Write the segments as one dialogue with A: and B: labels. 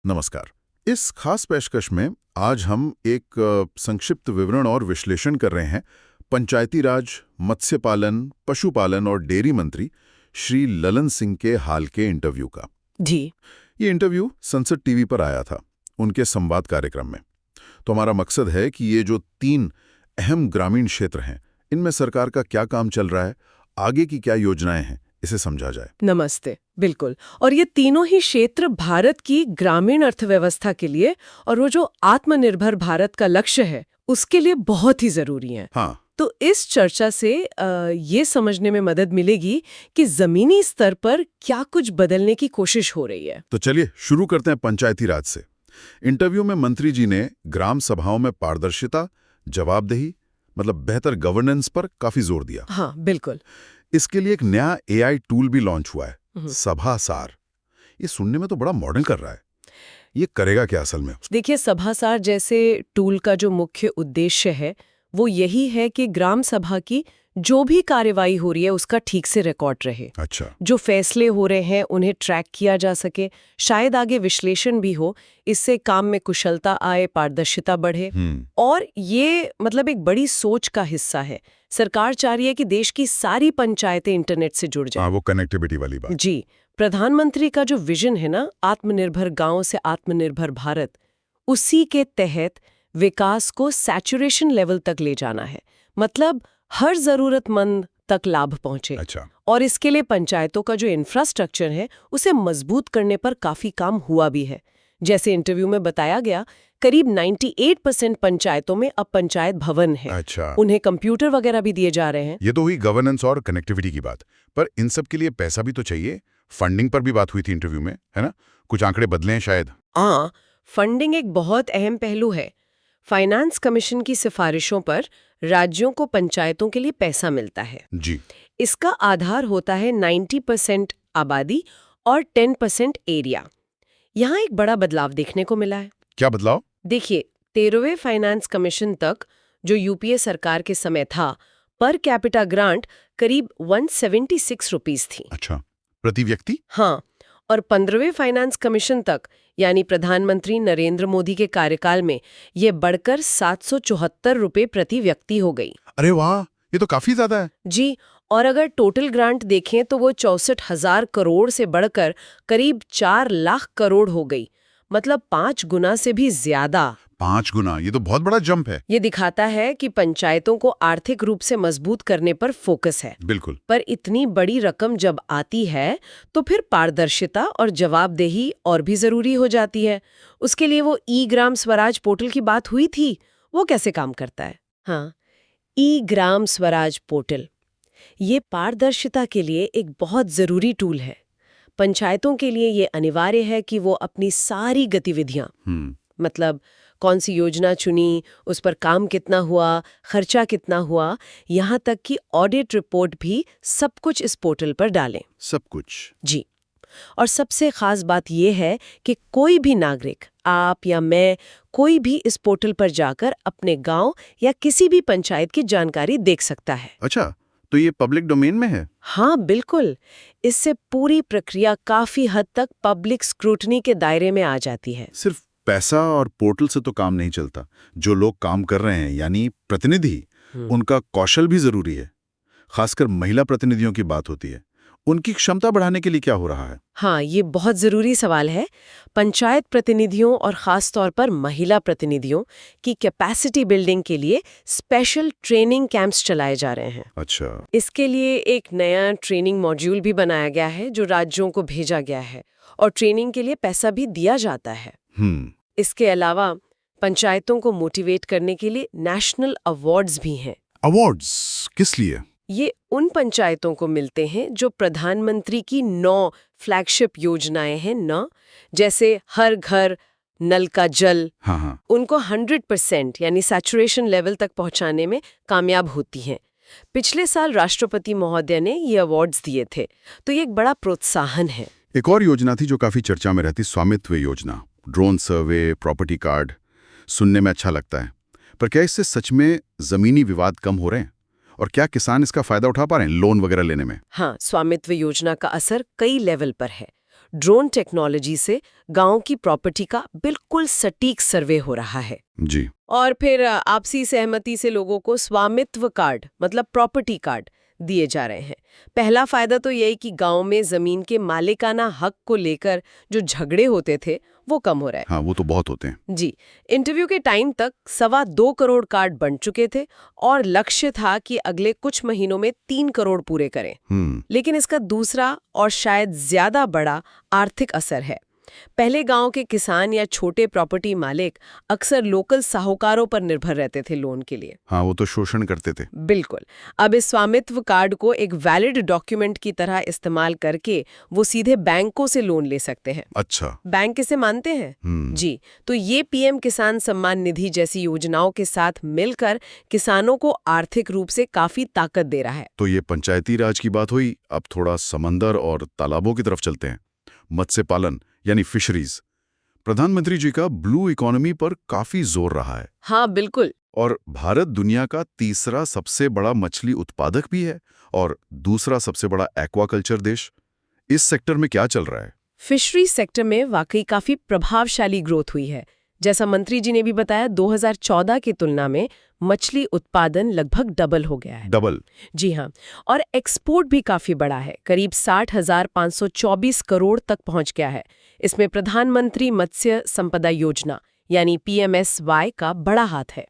A: नमस्कार। इस खास पेशकश में आज हम एक संक्षिप्त विवरण और विश्लेषण कर रहे हैं पंचायती राज, मत्स्य पालन, पशुपालन और डेयरी मंत्री श्री ललन सिंह के हाल के इंटरव्यू का।
B: जी।
A: ये इंटरव्यू संसद टीवी पर आया था, उनके संवाद कार्यक्रम में। तो हमारा मकसद है कि ये जो 3 अहम ग्रामीण क्षेत्र हैं, इनमें सरकार का क्या काम चल रहा है, आगे की क्या योजनाएं हैं, इसे समझा जाए।
B: नमस्ते। बिल्कुल। और ये तीनों ही क्षेत्र भारत की ग्रामीण अर्थव्यवस्था के लिए और वो जो आत्मनिर्भर भारत का लक्ष्य है उसके लिए बहुत ही जरूरी हैं।
A: हाँ।
B: तो इस चर्चा से ये समझने में मदद मिलेगी कि जमीनी स्तर पर क्या कुछ बदलने की कोशिश हो रही है।
A: तो चलिए शुरू करते हैं पंचायती राज से। इंटरव्यू में मंत्री जी ने ग्राम सभाओं में पारदर्शिता, जवाबदेही, मतलब बेहतर गवर्नेंस पर काफी जोर दिया।
B: हाँ, बिल्कुल।
A: इसके लिए एक नया AI टूल भी लॉन्च हुआ है, सभासार। ये सुनने में तो बड़ा मॉडर्न कर रहा है। ये करेगा क्या असल में?
B: देखिए, सभासार जैसे टूल का जो मुख्य उद्देश्य है वो यही है कि ग्राम सभा की जो भी कार्यवाही हो रही है उसका ठीक से रिकॉर्ड रहे।
A: अच्छा।
B: जो फैसले हो रहे हैं उन्हें ट्रैक किया जा सके, शायद आगे विश्लेषण भी हो। इससे काम में कुशलता आए, पारदर्शिता बढ़े। और ये मतलब एक बड़ी सोच का हिस्सा है। सरकार चाह रही है कि देश की सारी पंचायतें इंटरनेट से जुड़ जाएं।
A: वो कनेक्टिविटी वाली बात।
B: जी। प्रधानमंत्री का जो विजन है ना, आत्मनिर्भर गांव से आत्मनिर्भर भारत, उसी के तहत विकास को सैचुरेशन लेवल तक ले जाना है। मतलब हर जरूरतमंद तक लाभ पहुंचे।
A: अच्छा।
B: और इसके लिए पंचायतों का जो इंफ्रास्ट्रक्चर है उसे मजबूत करने पर काफी काम हुआ भी है। जैसे इंटरव्यू में बताया गया, करीब 98% पंचायतों में अब पंचायत भवन है।
A: अच्छा।
B: उन्हें कंप्यूटर वगैरह भी दिए जा रहे हैं।
A: ये तो हुई गवर्नेंस और कनेक्टिविटी की बात, पर इन सब के लिए पैसा भी तो चाहिए। फंडिंग पर भी बात हुई थी इंटरव्यू में, है ना? कुछ आंकड़े बदले हैं शायद।
B: हाँ, फंडिंग एक बहुत अहम पहलू है। फाइनेंस कमीशन की सिफारिशों पर राज्यों को पंचायतों के लिए पैसा मिलता है।
A: जी।
B: इसका आधार होता है 90% आबादी और 10% एरिया। यहाँ एक बड़ा बदलाव देखने को मिला है।
A: क्या बदलाव?
B: देखिए, 13वें फाइनेंस कमीशन तक जो यूपीए सरकार के समय था, पर कैपिटा ग्रांट करीब 176 रुपीस थी।
A: अच्छा, प्रति व्यक्ति?
B: हाँ। और 15वें फाइनेंस कमीशन तक, यानी प्रधानमंत्री नरेंद्र मोदी के कार्यकाल में, ये बढ़कर 774 रुपए प्रति व्यक्ति हो गई।
A: अरे वाह, ये तो काफी ज्यादा है।
B: जी। और अगर टोटल ग्रांट देखें तो वो 64,000 करोड़ से बढ़कर करीब 4 लाख करोड़ हो गई। मतलब 5 गुना से भी ज्यादा।
A: 5 गुना, ये तो बहुत बड़ा जंप है।
B: ये दिखाता है कि पंचायतों को आर्थिक रूप से मजबूत करने पर फोकस है।
A: बिल्कुल।
B: पर इतनी बड़ी रकम जब आती है तो फिर पारदर्शिता और जवाबदेही और भी जरूरी हो जाती है। उसके लिए वो ई-ग्राम स्वराज पोर्टल की बात हुई थी, वो कैसे काम करता है? हाँ, ई-ग्राम स्वराज पोर्टल ये पारदर्शिता के लिए एक बहुत जरूरी टूल है। पंचायतों के लिए ये अनिवार्य है कि वो अपनी सारी गतिविधियां, मतलब कौन सी योजना चुनी, उस पर काम कितना हुआ, खर्चा कितना हुआ, यहाँ तक कि ऑडिट रिपोर्ट भी, सब कुछ इस पोर्टल पर डालें।
A: सब कुछ?
B: जी। और सबसे खास बात यह है कि कोई भी नागरिक, आप या मैं, कोई भी इस पोर्टल पर जाकर अपने गांव या किसी भी पंचायत की जानकारी देख सकता है।
A: अच्छा, तो ये पब्लिक डोमेन में है?
B: हाँ, बिल्कुल। इससे पूरी प्रक्रिया काफी हद तक पब्लिक स्क्रूटनी के दायरे में आ जाती है।
A: सिर्फ पैसा और पोर्टल से तो काम नहीं चलता। जो लोग काम कर रहे हैं, यानी प्रतिनिधि, उनका कौशल भी जरूरी है। खासकर महिला प्रतिनिधियों की बात होती है। उनकी क्षमता बढ़ाने के लिए क्या हो रहा है?
B: हाँ, ये बहुत जरूरी सवाल है। पंचायत प्रतिनिधियों और खास तौर पर महिला प्रतिनिधियों की कैपेसिटी बिल्डिंग के लिए स्पेशल ट्रेनिंग कैंप्स चलाए जा रहे हैं।
A: अच्छा।
B: इसके लिए एक नया ट्रेनिंग मॉड्यूल भी बनाया गया है जो राज्यों को भेजा गया है, और ट्रेनिंग के लिए पैसा भी दिया जाता है। इसके अलावा पंचायतों को मोटिवेट करने के लिए नेशनल अवार्ड्स भी हैं।
A: अवार्ड्स किस लिए?
B: ये उन पंचायतों को मिलते हैं जो प्रधानमंत्री की 9 फ्लैगशिप योजनाएं हैं ना, जैसे हर घर नल का जल।
A: हाँ।
B: उनको 100% यानी सैचुरेशन लेवल तक पहुंचाने में कामयाब होती हैं। पिछले साल राष्ट्रपति महोदय ने ये अवार्ड्स दिए थे, तो ये एक बड़ा प्रोत्साहन है।
A: एक और योजना थी जो काफी चर्चा में रहती, स्वामित्व योजना। ड्रोन सर्वे, प्रॉपर्टी कार्ड, सुनने में अच्छा लगता है, पर क्या इससे सच में जमीनी विवाद कम हो रहे हैं? और क्या किसान इसका फायदा उठा पा रहे हैं लोन वगैरह लेने में?
B: हाँ, स्वामित्व योजना का असर कई लेवल पर है। ड्रोन टेक्नोलॉजी से गांव की प्रॉपर्टी का बिल्कुल सटीक सर्वे हो रहा है।
A: जी।
B: और फिर आपसी सहमति से लोगों को स्वामित्व कार्ड मतलब प्रॉपर्टी कार्ड दिए जा रहे हैं। पहला फायदा तो यही कि गांव में जमीन के मालिकाना हक को लेकर जो झगड़े होते थे वो कम हो रहा है।
A: हाँ, वो तो बहुत होते हैं।
B: जी, इंटरव्यू के टाइम तक 2.25 करोड़ कार्ड बन चुके थे और लक्ष्य था कि अगले कुछ महीनों में 3 करोड़ पूरे करें। लेकिन इसका दूसरा और शायद ज्यादा बड़ा आर्थिक असर है। पहले गांव के किसान या छोटे प्रॉपर्टी मालिक अक्सर लोकल साहूकारों पर निर्भर रहते थे लोन के लिए।
A: हाँ, वो तो शोषण करते थे।
B: बिल्कुल। अब इस स्वामित्व कार्ड को एक वैलिड डॉक्यूमेंट की तरह इस्तेमाल करके वो सीधे बैंकों से लोन ले सकते हैं।
A: अच्छा।
B: बैंक इसे मानते हैं। जी, तो ये पीएम किसान सम्मान निधि जैसी योजनाओं के साथ मिलकर किसानों को आर्थिक रूप से काफी ताकत दे रहा है।
A: तो ये पंचायती राज की बात हुई, अब थोड़ा समंदर और तालाबों की तरफ चलते हैं। मत्स्य पालन यानी फिशरीज। प्रधानमंत्री जी का ब्लू इकोनॉमी पर काफी जोर रहा है।
B: हाँ, बिल्कुल।
A: और भारत दुनिया का तीसरा सबसे बड़ा मछली उत्पादक भी है और दूसरा सबसे बड़ा एक्वाकल्चर देश। इस सेक्टर में क्या चल रहा है?
B: फिशरी सेक्टर में वाकई काफी प्रभावशाली ग्रोथ हुई है। जैसा मंत्री जी ने भी बताया, 2014 की तुलना में मछली उत्पादन लगभग डबल हो गया है।
A: डबल?
B: जी हाँ, और एक्सपोर्ट भी काफी बड़ा है, करीब 60,524 करोड़ तक पहुंच गया है। इसमें प्रधानमंत्री मत्स्य संपदा योजना यानी PMSY का बड़ा हाथ है।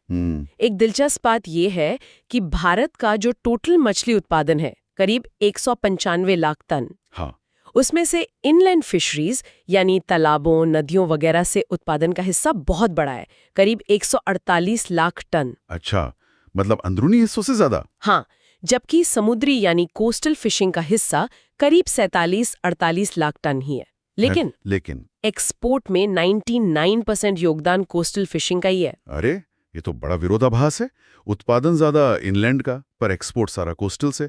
B: एक दिलचस्प बात यह है कि भारत का जो टोटल मछली उत्पादन है करीब 195 लाख टन।
A: हाँ।
B: उसमें से इनलैंड फिशरीज यानी तालाबों, नदियों वगैरह से उत्पादन का हिस्सा बहुत बड़ा है, करीब 148 लाख टन।
A: अच्छा, मतलब अंदरूनी हिस्सों से ज्यादा?
B: हाँ, जबकि समुद्री यानी कोस्टल फिशिंग का हिस्सा करीब 47-48 लाख टन ही है। लेकिन एक्सपोर्ट में 99% योगदान कोस्टल फिशिंग का ही है।
A: अरे, ये तो बड़ा विरोधाभास है। उत्पादन ज्यादा इनलैंड का, पर एक्सपोर्ट सारा कोस्टल से।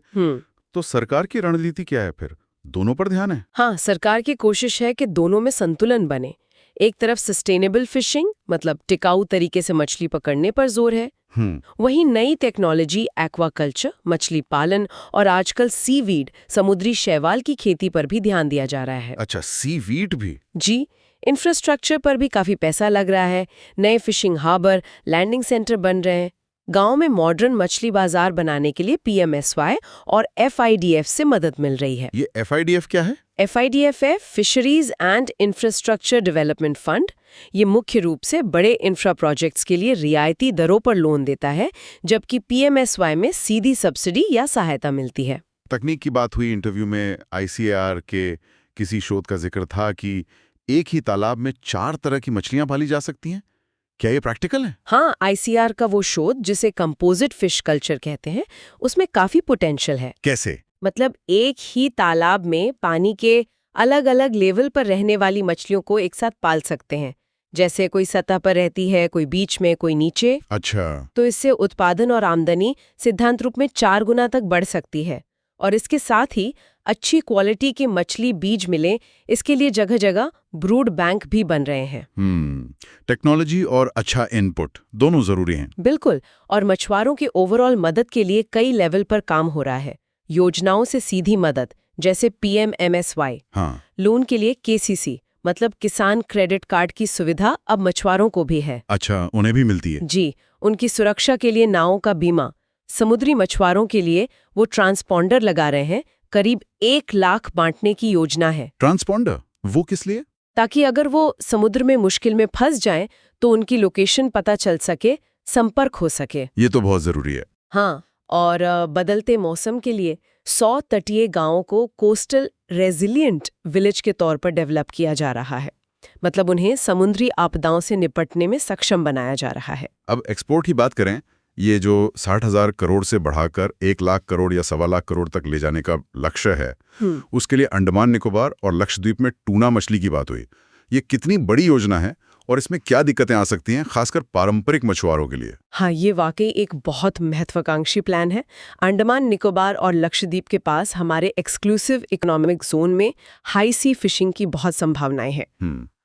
A: तो सरकार की रणनीति क्या है फिर? दोनों पर ध्यान है?
B: हाँ, सरकार की कोशिश है कि दोनों में संतुलन बने। एक तरफ सस्टेनेबल फिशिंग मतलब टिकाऊ तरीके से मछली पकड़ने पर जोर है, वहीं नई टेक्नोलॉजी एक्वाकल्चर मछली पालन और आजकल सीवीड समुद्री शैवाल की खेती पर भी ध्यान दिया जा रहा है।
A: अच्छा, सीवीड भी?
B: जी, इंफ्रास्ट्रक्चर पर भी काफी पैसा लग रहा है। नए फिशिंग हार्बर, लैंडिंग सेंटर बन रहे हैं। गांव में मॉडर्न मछली बाजार बनाने के लिए PMSY और FIDF से मदद मिल रही है।
A: ये FIDF क्या है?
B: FIDF है fisheries and infrastructure development fund. ये मुख्य रूप से बड़े इंफ्रा प्रोजेक्ट्स के लिए रियायती दरों पर लोन देता है, जबकि PMSY में सीधी सब्सिडी या सहायता मिलती है।
A: तकनीक की बात हुई। इंटरव्यू में ICAR के किसी शोध का जिक्र था कि एक ही तालाब में 4 तरह की मछलियां पाली जा सकती हैं। क्या ये प्रैक्टिकल है?
B: हाँ, ICAR का वो शोध जिसे कंपोजिट फिश कल्चर कहते हैं, उसमें काफी पोटेंशियल है।
A: कैसे?
B: मतलब एक ही तालाब में पानी के अलग अलग लेवल पर रहने वाली मछलियों को एक साथ पाल सकते हैं। जैसे कोई सतह पर रहती है, कोई बीच में, कोई नीचे।
A: अच्छा।
B: तो इससे उत्पादन और आमदनी सिद्धांत रूप में 4 गुना तक बढ़ सकती है। और इसके साथ ही अच्छी क्वालिटी के मछली बीज मिले, इसके लिए जगह जगह ब्रूड बैंक भी बन रहे हैं।
A: टेक्नोलॉजी और अच्छा इनपुट दोनों जरूरी हैं।
B: बिल्कुल। और मछुआरों के ओवरऑल मदद के लिए कई लेवल पर काम हो रहा है। योजनाओं से सीधी मदद जैसे PMMSY,
A: हाँ।
B: लोन के लिए KCC मतलब किसान क्रेडिट कार्ड की सुविधा अब मछुआरों को भी है।
A: अच्छा, उन्हें भी मिलती है?
B: जी, उनकी सुरक्षा के लिए नावों का बीमा। समुद्री मछुआरों के लिए वो ट्रांसपॉन्डर लगा रहे हैं, करीब 1 लाख बांटने की योजना है।
A: ट्रांसपॉन्डर? वो किस लिए?
B: ताकि अगर वो समुद्र में मुश्किल में फंस जाएं तो उनकी लोकेशन पता चल सके, संपर्क हो सके।
A: ये तो बहुत जरूरी है।
B: हाँ, और बदलते मौसम के लिए 100 तटीय गांवों को कोस्टल रेजिलिएंट विलेज के तौर पर डेवलप किया जा रहा है। मतलब उन्हें समुद्री आपदाओं से निपटने में सक्षम बनाया जा रहा है।
A: अब एक्सपोर्ट की बात करें, ये जो 60,000 करोड़ से बढ़ाकर 1 लाख करोड़ या 1.25 लाख करोड़ तक ले जाने का लक्ष्य है, उसके लिए अंडमान निकोबार और लक्षद्वीप में टूना मछली की बात हुई। ये कितनी बड़ी योजना है और इसमें क्या दिक्कतें आ सकती हैं, खासकर पारंपरिक मछुआरों के लिए?
B: हाँ, ये वाकई एक बहुत महत्वाकांक्षी प्लान है। अंडमान निकोबार और लक्षद्वीप के पास हमारे एक्सक्लूसिव इकोनॉमिक जोन में हाई सी फिशिंग की बहुत संभावनाएं हैं,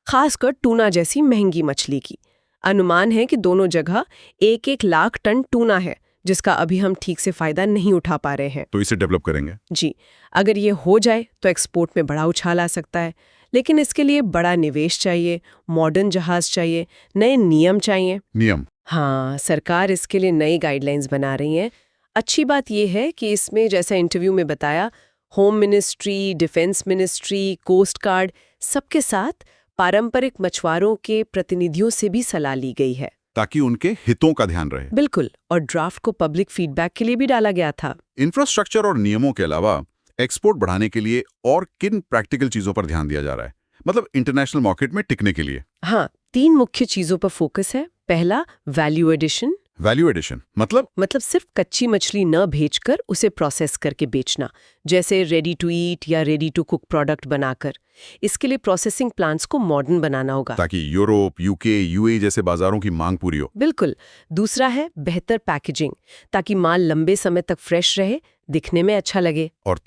B: खासकर टूना जैसी महंगी मछली की। अनुमान है कि दोनों जगह 1-1 लाख टन टूना है, जिसका अभी हम ठीक से फायदा नहीं उठा पा रहे हैं।
A: तो इसे डेवलप करेंगे?
B: जी, अगर ये हो जाए तो एक्सपोर्ट में बड़ा उछाल आ सकता है। लेकिन इसके लिए बड़ा निवेश चाहिए, मॉडर्न जहाज चाहिए, नए नियम चाहिए।
A: नियम?
B: हाँ, सरकार इसके लिए नई गाइडलाइंस बना रही है। अच्छी बात यह है कि इसमें, जैसा इंटरव्यू में बताया, home ministry, defence ministry, coast guard, सबके साथ पारंपरिक मछुआरों के प्रतिनिधियों से भी सलाह ली गई है,
A: ताकि उनके हितों का ध्यान रहे।
B: बिल्कुल। और ड्राफ्ट को पब्लिक फीडबैक के लिए भी डाला गया था।
A: इंफ्रास्ट्रक्चर और नियमों के अलावा एक्सपोर्ट बढ़ाने के लिए और किन प्रैक्टिकल चीजों पर ध्यान दिया जा रहा है, मतलब इंटरनेशनल मार्केट में टिकने के लिए?
B: हाँ, 3 मुख्य चीजों पर फोकस है। पहला, वैल्यू एडिशन।
A: वैल्यू एडिशन मतलब
B: सिर्फ कच्ची मछली न भेजकर उसे प्रोसेस करके बेचना, जैसे रेडी टू ईट या रेडी टू कुक प्रोडक्ट बनाकर। इसके लिए प्रोसेसिंग प्लांट्स को मॉडर्न बनाना होगा,
A: ताकि यूरोप, यूके, यूएई जैसे बाजारों की मांग पूरी हो।
B: बिल्कुल। दूसरा है बेहतर पैकेजिंग, ताकि माल लंबे समय तक फ्रेश रहे, दिखने में अच्छा लगे।
A: और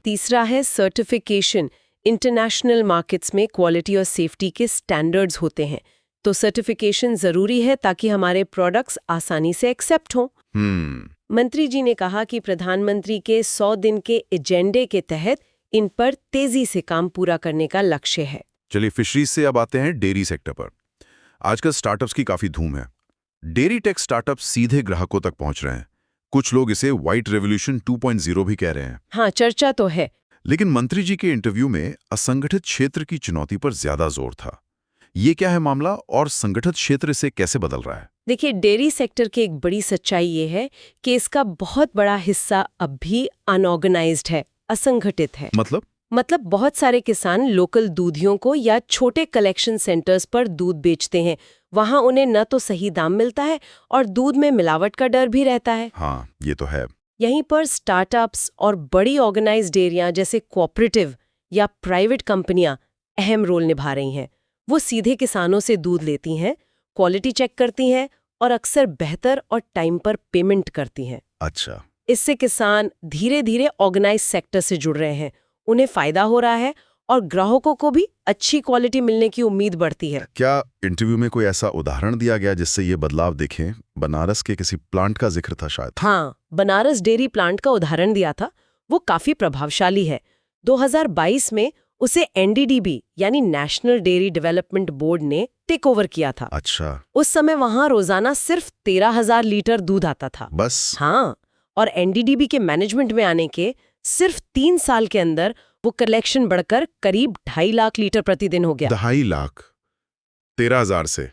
A: तीसरा
B: है सर्टिफिकेशन। इंटरनेशनल मार्केट्स में क्वालिटी और सेफ्टी के स्टैंडर्ड्स होते हैं, तो सर्टिफिकेशन जरूरी है ताकि हमारे प्रोडक्ट्स आसानी से एक्सेप्ट हों। मंत्री जी ने कहा कि प्रधानमंत्री के 100 दिन के एजेंडे के तहत इन पर तेजी से काम पूरा करने का लक्ष्य है।
A: चलिए, फिशरीज से अब आते हैं डेयरी सेक्टर पर। आजकल स्टार्टअप्स की काफी धूम है। डेयरी टेक स्टार्टअप सीधे ग्राहकों तक पहुंच रहे हैं। कुछ लोग इसे व्हाइट रेवोल्यूशन 2.0 भी कह रहे हैं।
B: हाँ, चर्चा तो है।
A: लेकिन मंत्री जी के इंटरव्यू में असंगठित क्षेत्र की चुनौती पर ज्यादा जोर था। ये क्या है मामला, और संगठित क्षेत्र इसे कैसे बदल रहा है?
B: देखिए, डेयरी सेक्टर की एक बड़ी सच्चाई ये है कि इसका बहुत बड़ा हिस्सा अब भी अनऑर्गेनाइज्ड है, असंगठित है। मतलब बहुत सारे किसान लोकल दूधियों को या छोटे कलेक्शन सेंटर्स पर दूध बेचते हैं। वहां उन्हें न तो सही दाम मिलता है और दूध में मिलावट का डर भी रहता है।
A: हाँ, ये तो है।
B: यहीं पर स्टार्टअप्स और बड़ी ऑर्गेनाइज्ड डेयरियां जैसे कोऑपरेटिव या प्राइवेट कंपनियां अहम रोल निभा रही हैं। वो सीधे किसानों से दूध लेती हैं, क्वालिटी चेक करती हैं और अक्सर बेहतर और टाइम पर पेमेंट करती हैं।
A: अच्छा।
B: इससे किसान धीरे धीरे ऑर्गेनाइज्ड सेक्टर से जुड़ रहे हैं, उन्हें फायदा हो रहा है और ग्राहकों को भी अच्छी क्वालिटी मिलने की उम्मीद बढ़ती है।
A: क्या इंटरव्यू में कोई ऐसा उदाहरण दिया गया जिससे ये बदलाव देखें? बनारस के किसी प्लांट का जिक्र था शायद।
B: हाँ, बनारस डेयरी प्लांट का उदाहरण दिया था। वो काफी प्रभावशाली है। 2022 में उसे एनडीडीबी यानी नेशनल डेयरी डेवलपमेंट बोर्ड ने टेक ओवर किया था।
A: अच्छा।
B: उस समय वहां रोजाना सिर्फ 13,000 लीटर दूध आता था।
A: बस?
B: हाँ, और एनडीडीबी के मैनेजमेंट में आने के सिर्फ 3 साल के अंदर वो कलेक्शन बढ़कर करीब 2.5 लाख लीटर प्रतिदिन हो गया।
A: 2.5 लाख 13,000 से?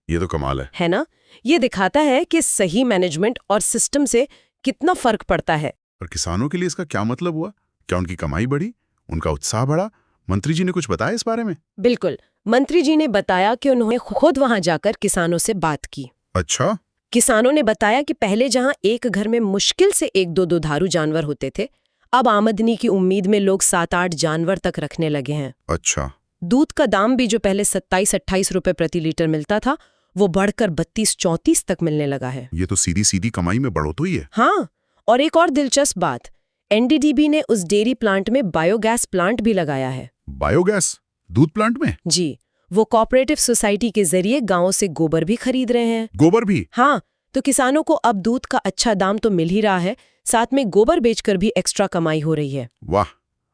A: ये तो कमाल है
B: ना? ये दिखाता है कि सही मैनेजमेंट और सिस्टम से कितना फर्क पड़ता है।
A: और किसानों के लिए इसका क्या मतलब हुआ? क्या उनकी कमाई बढ़ी, उनका उत्साह बढ़ा? मंत्री जी ने कुछ बताया इस बारे में?
B: बिल्कुल। मंत्री जी ने बताया कि उन्होंने खुद वहां जाकर किसानों से बात की।
A: अच्छा।
B: किसानों ने बताया कि पहले जहां एक घर में मुश्किल से 1-2 दुधारू जानवर होते थे, अब आमदनी की उम्मीद में लोग 7-8 जानवर तक रखने लगे हैं।
A: अच्छा।
B: दूध का दाम भी जो पहले 27-28 रुपए प्रति लीटर मिलता था, वो बढ़कर 32-34 तक मिलने लगा है।
A: ये तो सीधी सीधी कमाई में बढ़ोतरी है।
B: हाँ, और एक और दिलचस्प बात, एनडीडीबी ने उस डेयरी प्लांट में बायोगैस प्लांट भी लगाया है।
A: बायोगैस दूध प्लांट में?
B: जी, वो कोऑपरेटिव सोसाइटी के जरिए गांवों से गोबर भी खरीद रहे हैं।
A: गोबर भी?
B: हाँ, तो किसानों को अब दूध का अच्छा दाम तो मिल ही रहा है, साथ में गोबर बेचकर भी एक्स्ट्रा कमाई हो रही है।
A: वाह,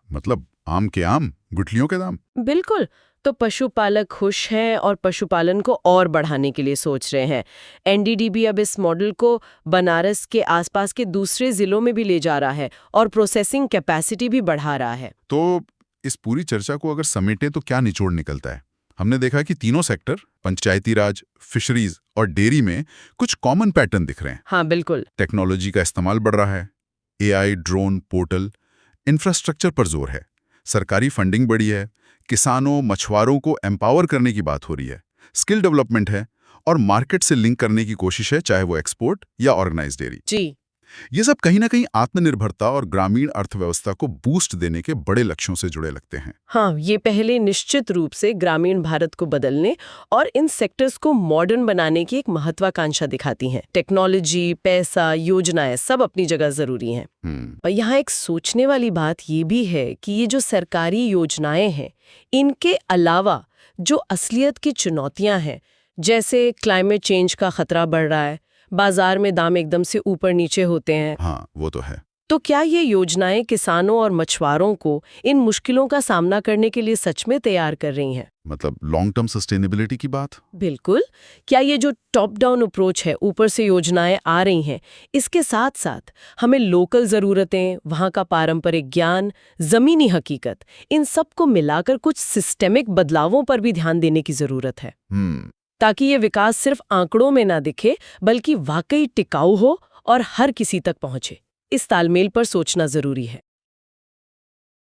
A: मतलब आम के आम, गुठलियों के दाम।
B: बिल्कुल। तो पशुपालक खुश हैं और पशुपालन को और बढ़ाने के लिए सोच रहे हैं। एनडीडीबी अब इस मॉडल को बनारस के आसपास के दूसरे जिलों में भी ले जा रहा है और प्रोसेसिंग कैपेसिटी भी बढ़ा रहा है।
A: तो इस पूरी चर्चा को अगर समेटे तो क्या निचोड़ निकलता है? हमने देखा कि तीनों सेक्टर, पंचायती राज, फिशरीज और डेयरी में कुछ कॉमन पैटर्न दिख रहे हैं।
B: हाँ, बिल्कुल।
A: टेक्नोलॉजी का इस्तेमाल बढ़ रहा है, एआई, ड्रोन, पोर्टल, इंफ्रास्ट्रक्चर पर जोर है, सरकारी फंडिंग बढ़ी है, किसानों, मछुआरों को एम्पावर करने की बात हो रही है, स्किल डेवलपमेंट है और मार्केट से लिंक करने की कोशिश है, चाहे वो एक्सपोर्ट या ऑर्गेनाइज्ड डेयरी।
B: जी,
A: ये सब कहीं ना कहीं आत्मनिर्भरता और ग्रामीण अर्थव्यवस्था को बूस्ट देने के बड़े लक्ष्यों से जुड़े लगते हैं।
B: हाँ, ये पहले निश्चित रूप से ग्रामीण भारत को बदलने और इन सेक्टर्स को मॉडर्न बनाने की एक महत्वाकांक्षा दिखाती हैं। टेक्नोलॉजी, पैसा, योजनाएं सब अपनी जगह जरूरी हैं। पर यहाँ एक सोचने वाली बात ये भी है कि ये जो सरकारी योजनाएं हैं, इनके अलावा जो असलियत की चुनौतियां हैं, जैसे क्लाइमेट चेंज का खतरा बढ़ रहा है, बाजार में दाम एकदम से ऊपर नीचे होते हैं।
A: हाँ, वो तो है।
B: तो क्या ये योजनाएं किसानों और मछुआरों को इन मुश्किलों का सामना करने के लिए सच में तैयार कर रही हैं?
A: मतलब लॉन्ग टर्म सस्टेनेबिलिटी की बात?
B: बिल्कुल। क्या ये जो टॉप डाउन अप्रोच है, ऊपर से योजनाएं आ रही हैं, इसके साथ साथ हमें लोकल ज़रूरतें, वहाँ का पारंपरिक ज्ञान, ज़मीनी हकीकत, इन सब को मिलाकर कुछ सिस्टेमिक बदलावों पर भी ध्यान देने की ज़रूरत है, ताकि ये विकास सिर्फ आंकड़ों में ना दिखे बल्कि वाकई टिकाऊ हो और हर किसी तक पहुंचे। इस तालमेल पर सोचना ज़रूरी है।